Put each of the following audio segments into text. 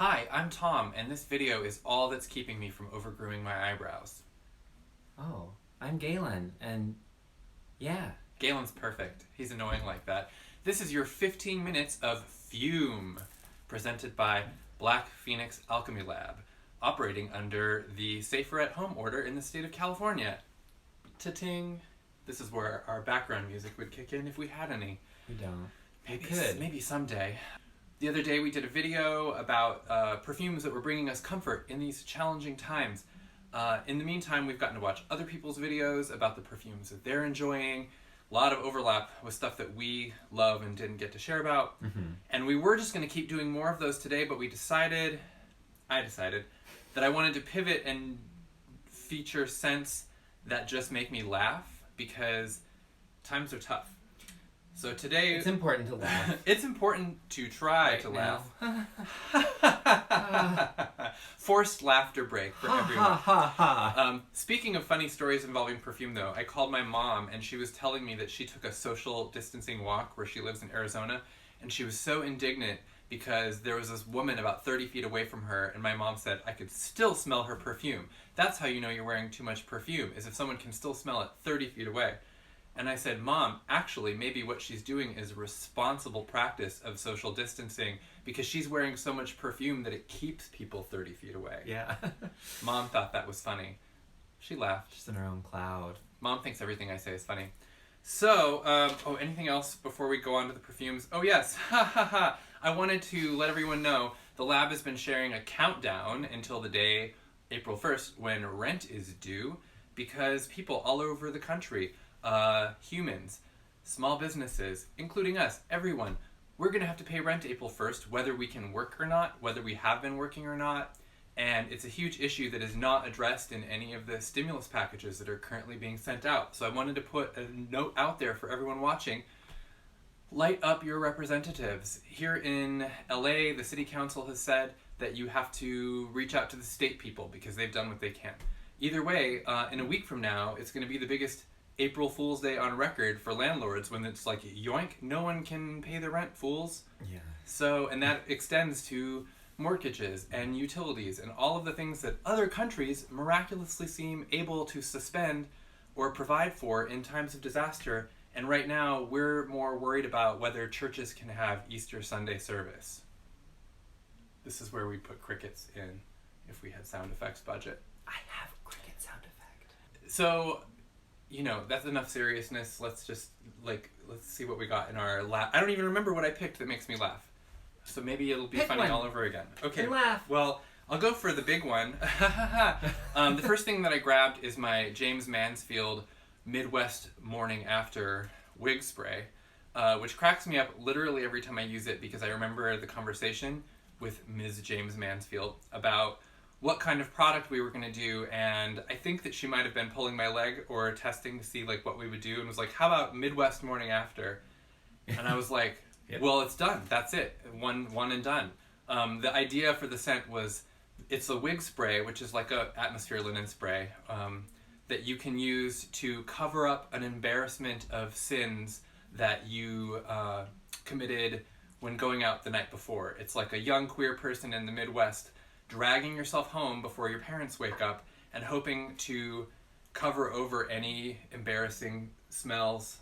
Hi, I'm Tom, and this video is all that's keeping me from overgrowing my eyebrows. Oh, I'm Galen, and yeah. Galen's perfect. He's annoying like that. This is your 15 minutes of FUME, presented by Black Phoenix Alchemy Lab, operating under the Safer at Home order in the state of California. Ta-ting! This is where our background music would kick in if we had any. We don't. Maybe someday. The other day we did a video about perfumes that were bringing us comfort in these challenging times. In the meantime, we've gotten to watch other people's videos about the perfumes that they're enjoying. A lot of overlap with stuff that we love and didn't get to share about. Mm-hmm. And we were just going to keep doing more of those today, but I decided that I wanted to pivot and feature scents that just make me laugh because times are tough. So today... It's important to laugh. It's important to try to laugh. Forced laughter break for everyone. Speaking of funny stories involving perfume, though, I called my mom, and she was telling me that she took a social distancing walk where she lives in Arizona, and she was so indignant because there was this woman about 30 feet away from her, and my mom said, I could still smell her perfume. That's how you know you're wearing too much perfume, is if someone can still smell it 30 feet away. And I said, Mom, actually, maybe what she's doing is a responsible practice of social distancing because she's wearing so much perfume that it keeps people 30 feet away. Yeah. Mom thought that was funny. She laughed. She's in her own cloud. Mom thinks everything I say is funny. So, anything else before we go on to the perfumes? Oh, yes. I wanted to let everyone know the lab has been sharing a countdown until the day, April 1st, when rent is due because people all over the country... humans, small businesses, including us, everyone, we're going to have to pay rent April 1st, whether we can work or not, whether we have been working or not, and it's a huge issue that is not addressed in any of the stimulus packages that are currently being sent out. So I wanted to put a note out there for everyone watching. Light up your representatives. Here in LA, the city council has said that you have to reach out to the state people because they've done what they can. Either way, in a week from now, it's going to be the biggest April Fool's Day on record for landlords when it's like, yoink, no one can pay their rent, fools. Yeah. So, and that extends to mortgages and utilities and all of the things that other countries miraculously seem able to suspend or provide for in times of disaster. And right now, we're more worried about whether churches can have Easter Sunday service. This is where we put crickets in if we had sound effects budget. I have a cricket sound effect. So... you know, that's enough seriousness. Let's see what we got in our laugh. I don't even remember what I picked that makes me laugh. So maybe it'll be funny all over again. Okay. Laugh. Well, I'll go for the big one. The first thing that I grabbed is my Jaymes Mansfield Midwest Morning After wig spray, which cracks me up literally every time I use it because I remember the conversation with Ms. Jaymes Mansfield about what kind of product we were going to do, and I think that she might have been pulling my leg or testing to see like what we would do, and was like, how about Midwest Morning After? And I was like, yep. Well, it's done. That's it. One and done. The idea for the scent was, it's a wig spray, which is like a atmosphere linen spray, that you can use to cover up an embarrassment of sins that you committed when going out the night before. It's like a young queer person in the Midwest dragging yourself home before your parents wake up and hoping to cover over any embarrassing smells,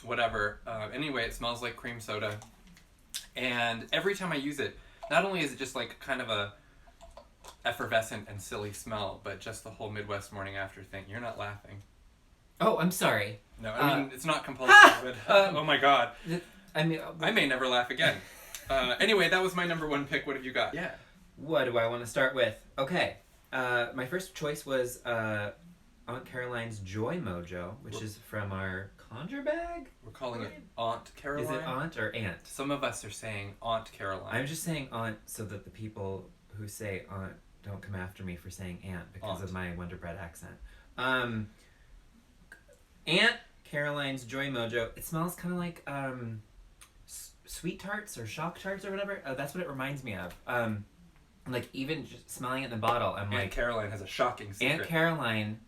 whatever. Anyway, it smells like cream soda. And every time I use it, not only is it just like kind of a effervescent and silly smell, but just the whole Midwest Morning After thing. You're not laughing. Oh, I'm sorry. No, I mean, it's not compulsive, but oh my God. I may never laugh again. Anyway, that was my number one pick. What have you got? Yeah. What do I want to start with? Okay. My first choice was Aunt Caroline's Joy Mojo, which is from our conjure bag. We're calling it Aunt Caroline. Is it Aunt or Aunt? Some of us are saying Aunt Caroline. I'm just saying Aunt so that the people who say Aunt don't come after me for saying Aunt because of my Wonder Bread accent. Aunt Caroline's Joy Mojo. It smells kind of like sweet tarts or shock tarts or whatever. That's what it reminds me of. Like, even just smelling it in the bottle, I'm Aunt Caroline has a shocking secret. Aunt Caroline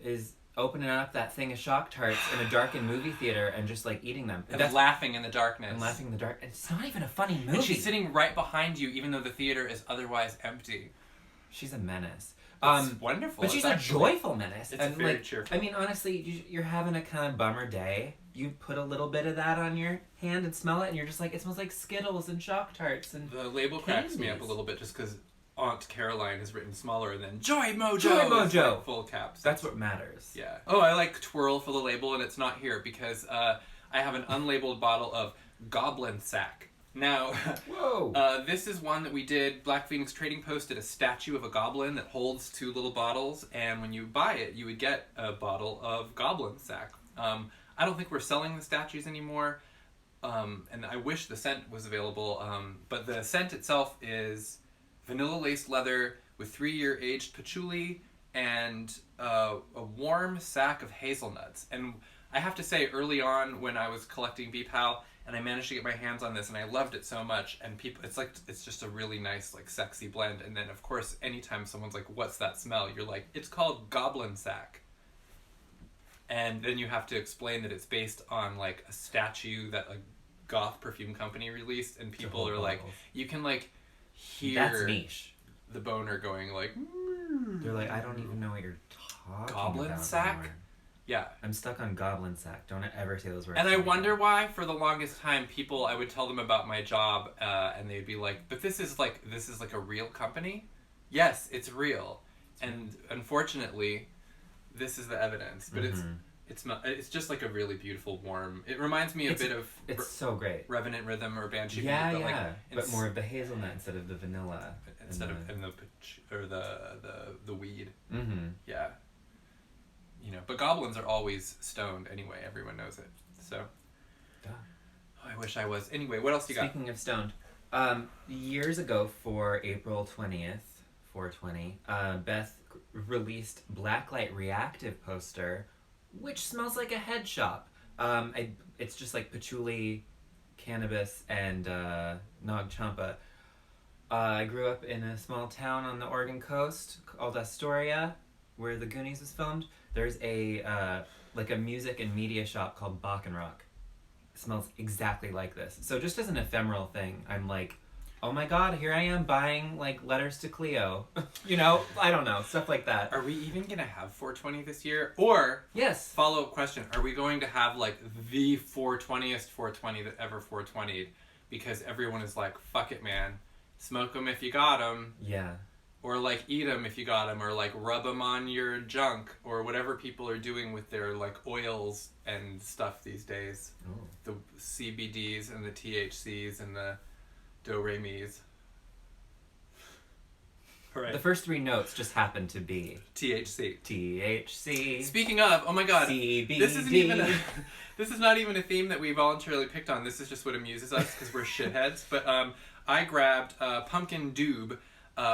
is opening up that thing of Shock Tarts in a darkened movie theater and just like eating them. And laughing in the darkness. And laughing in the dark. And it's not even a funny movie. And she's sitting right behind you, even though the theater is otherwise empty. She's a menace. It's wonderful. But she's a joyful menace. It's very cheerful. I mean, honestly, you're having a kind of bummer day. You put a little bit of that on your hand and smell it, and you're just like, it smells like Skittles and Shock Tarts and the label cracks me up a little bit just because Aunt Caroline is written smaller than Joy Mojo. Joy Mojo. Like full caps. That's what matters. Yeah. Oh, I like twirl for the label, and it's not here because I have an unlabeled bottle of Goblin Sack. Now, whoa. This is one that we did. Black Phoenix Trading posted a statue of a goblin that holds 2 little bottles, and when you buy it, you would get a bottle of Goblin Sack. I don't think we're selling the statues anymore, and I wish the scent was available, but the scent itself is vanilla-laced leather with 3-year aged patchouli and a warm sack of hazelnuts. And I have to say, early on when I was collecting BPAL, and I managed to get my hands on this, and I loved it so much, and people, it's just a really nice, like, sexy blend. And then, of course, anytime someone's like, what's that smell? You're like, it's called Goblin Sack. And then you have to explain that it's based on, like, a statue that a goth perfume company released, and people are like, you can, like, hear that's niche. The boner going, like, they're like, I don't even know what you're talking Goblin about Sack? anymore. Yeah. I'm stuck on Goblin Sack. Don't ever say those words. And I wonder why, for the longest time, I would tell them about my job, and they'd be like, but this is like a real company? Yes, it's real. And unfortunately, this is the evidence. But it's just like a really beautiful, warm, it reminds me a bit of... It's so great. Revenant Rhythm or Banshee. Yeah, but yeah. Like, but more of the hazelnut instead of the vanilla. Instead of the weed. Mm-hmm. Yeah. You know, but goblins are always stoned anyway. Everyone knows it. So, I wish I was. Anyway, what else you got? Speaking of stoned, years ago for April 20th, 420, Beth released Blacklight Reactive poster, which smells like a head shop. It's just like patchouli, cannabis, and Nog Champa. I grew up in a small town on the Oregon coast called Astoria, where The Goonies was filmed. There's a music and media shop called Bach and Rock. It smells exactly like this. So just as an ephemeral thing, I'm like, oh my god, here I am buying like letters to Cleo. You know, I don't know, stuff like that. Are we even gonna have 420 this year? Or yes. Follow-up question: are we going to have like the 420th 420 that ever 420'd? Because everyone is like, fuck it, man, smoke them if you got them. Yeah. Or, like, eat them if you got them, or, like, rub them on your junk, or whatever people are doing with their, like, oils and stuff these days. Oh. The CBDs and the THCs and the do-re-mis. Right. The first 3 notes just happen to be... THC. THC. Speaking of, oh my god. CBD. This is not even a theme that we voluntarily picked on. This is just what amuses us, because we're shitheads. But I grabbed Pumpkin DOOB,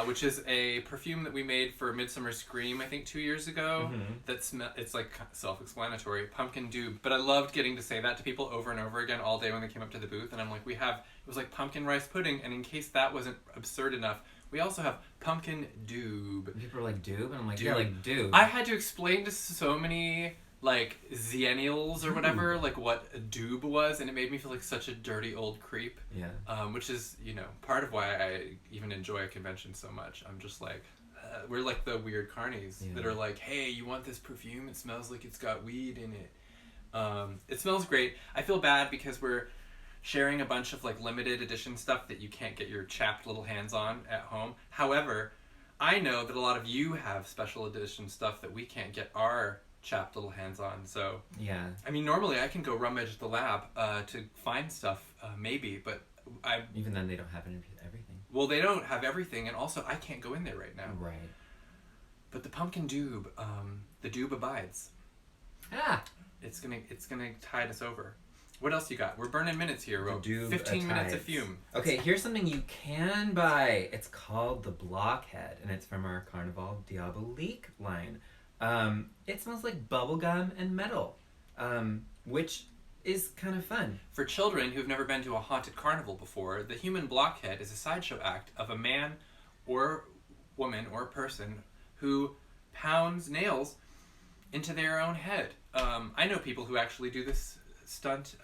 which is a perfume that we made for Midsummer Scream, I think 2 years ago. Mm-hmm. It's like self-explanatory, Pumpkin DOOB. But I loved getting to say that to people over and over again all day when they came up to the booth. And I'm like, it was like pumpkin rice pudding. And in case that wasn't absurd enough, we also have Pumpkin DOOB. And people are like, DOOB? And I'm like, DOOB. yeah, like DOOB. I had to explain to so many... like Zennials or whatever, like what a doob was, and it made me feel like such a dirty old creep. Yeah. Which is, you know, part of why I even enjoy a convention so much. I'm just like, we're like the weird carnies that are like, hey, you want this perfume? It smells like it's got weed in it. It smells great. I feel bad because we're sharing a bunch of like limited edition stuff that you can't get your chapped little hands on at home. However, I know that a lot of you have special edition stuff that we can't get our chapped little hands on. So yeah, I mean, normally I can go rummage the lab to find stuff, maybe, but even then they don't have everything. Well, they don't have everything, and also I can't go in there right now. Right. But the Pumpkin DOOB, the DOOB abides. Ah, it's gonna tide us over. What else you got? We're burning minutes here. We're 15 minutes of fume. Okay, here's something you can buy. It's called the Blockhead, and it's from our Carnival Diabolique line. It smells like bubblegum and metal, which is kind of fun. For children who've never been to a haunted carnival before, the human blockhead is a sideshow act of a man or woman or person who pounds nails into their own head. I know people who actually do this stunt,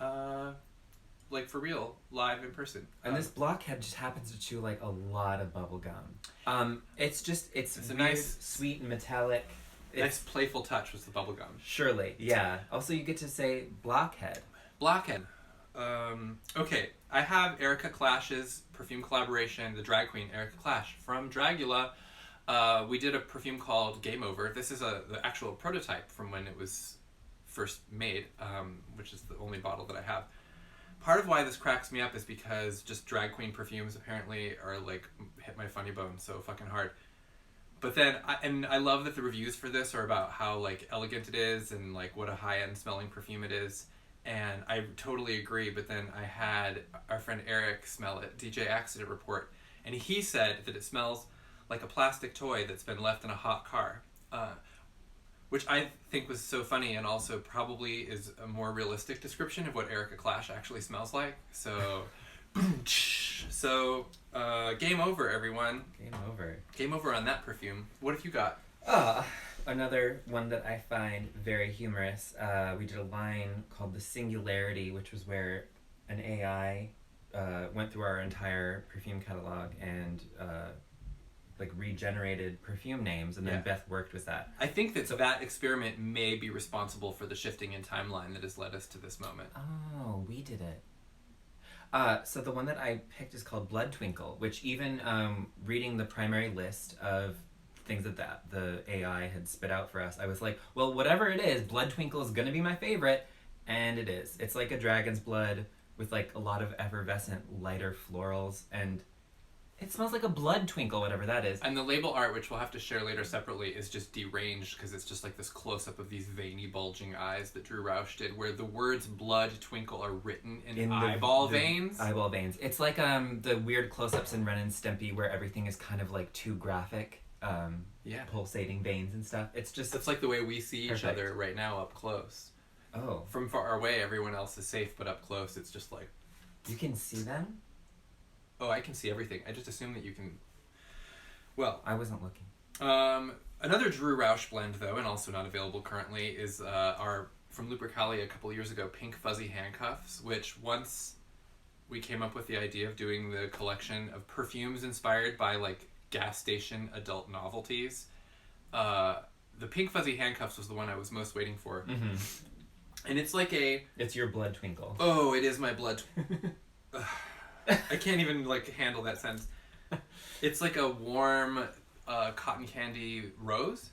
like for real, live in person. And this blockhead just happens to chew like a lot of bubble gum. It's a a weird, nice, sweet and metallic. nice playful touch with the bubble gum. Surely, yeah. Also, you get to say blockhead. Blockhead. Okay, I have Erika Klash's perfume collaboration, the drag queen Erika Klash from Dragula. We did a perfume called Game Over. This is the actual prototype from when it was first made, which is the only bottle that I have. Part of why this cracks me up is because just drag queen perfumes apparently are like hit my funny bone so fucking hard. But then, I love that the reviews for this are about how like elegant it is and like what a high-end smelling perfume it is. And I totally agree, but then I had our friend Eric smell it, DJ Accident Report, and he said that it smells like a plastic toy that's been left in a hot car, which I think was so funny and also probably is a more realistic description of what Erika Klash actually smells like. So, game over, everyone. Game over. Game over on that perfume. What have you got? Another one that I find very humorous. We did a line called The Singularity, which was where an AI went through our entire perfume catalog and like regenerated perfume names, and then Beth worked with that. I think that that experiment may be responsible for the shifting in timeline that has led us to this moment. Oh, we did it. So the one that I picked is called Blood Twinkle, which even reading the primary list of things that the AI had spit out for us, I was like, well, whatever it is, Blood Twinkle is going to be my favorite, and it is. It's like a dragon's blood with like a lot of effervescent lighter florals, and it smells like a blood twinkle, whatever that is. And the label art, which we'll have to share later separately, is just deranged because it's just like this close-up of these veiny, bulging eyes that Drew Rausch did, where the words blood twinkle are written in eyeball veins. Eyeball veins. It's like the weird close-ups in Ren and Stimpy where everything is kind of like too graphic. Pulsating veins and stuff. It's like the way we see each other right now up close. Oh. From far away, everyone else is safe, but up close, it's just like... You can see them? Oh, I can see everything. I just assume that you can... Well... I wasn't looking. Another Drew Rausch blend, though, and also not available currently, is our, from Lupercalia a couple years ago, Pink Fuzzy Handcuffs, which once we came up with the idea of doing the collection of perfumes inspired by, like, gas station adult novelties. The Pink Fuzzy Handcuffs was the one I was most waiting for. Mm-hmm. And it's like It's your blood twinkle. Oh, it is my blood... I can't even, like, handle that sentence. It's like a warm cotton candy rose.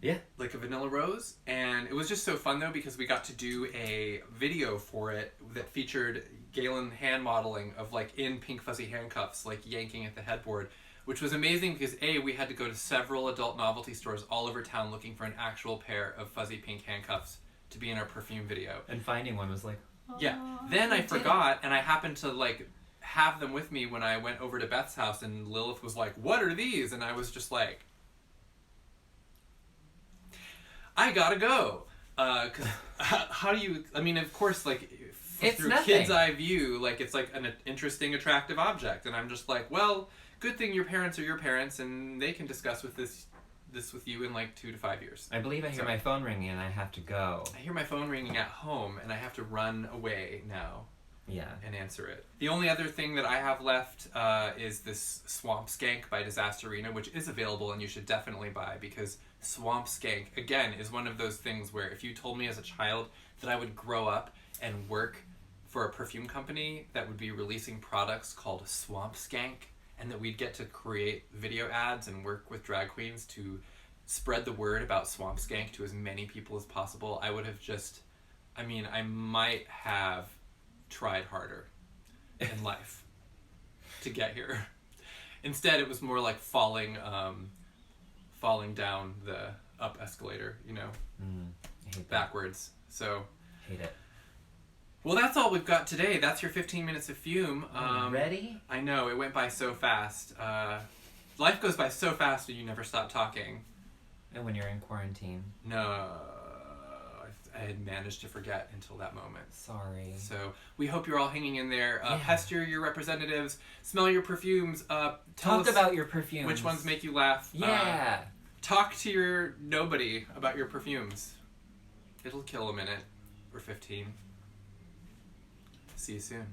Yeah. Like a vanilla rose. And it was just so fun, though, because we got to do a video for it that featured Galen hand modeling of, like, in Pink Fuzzy Handcuffs, like, yanking at the headboard. Which was amazing because, A, we had to go to several adult novelty stores all over town looking for an actual pair of fuzzy pink handcuffs to be in our perfume video. And finding one was like, yeah. Then I forgot, and I happened to, like, have them with me when I went over to Beth's house, and Lilith was like, what are these? And I was just like, I gotta go. Because how do you... I mean, of course, like, through kid's eye view, like, it's like an interesting, attractive object. And I'm just like, well... Good thing your parents are your parents, and they can discuss with this with you in like 2 to 5 years. I believe I hear my phone ringing and I have to go. I hear my phone ringing at home, and I have to run away now. Yeah. And answer it. The only other thing that I have left is this Swamp Skank by Disasterina, which is available and you should definitely buy, because Swamp Skank, again, is one of those things where if you told me as a child that I would grow up and work for a perfume company that would be releasing products called Swamp Skank, and that we'd get to create video ads and work with drag queens to spread the word about Swamp Skank to as many people as possible, I would have just... I mean, I might have tried harder in life to get here. Instead, it was more like falling down the up escalator, you know? I hate backwards. So... Hate it. Well, that's all we've got today. That's your 15 minutes of fume. Ready? I know, it went by so fast. Life goes by so fast when you never stop talking. And when you're in quarantine. No, I had managed to forget until that moment. Sorry. So, we hope you're all hanging in there. Pester your representatives. Smell your perfumes. Talk about your perfumes. Which ones make you laugh. Yeah. talk to your nobody about your perfumes. It'll kill a minute or 15. See you soon.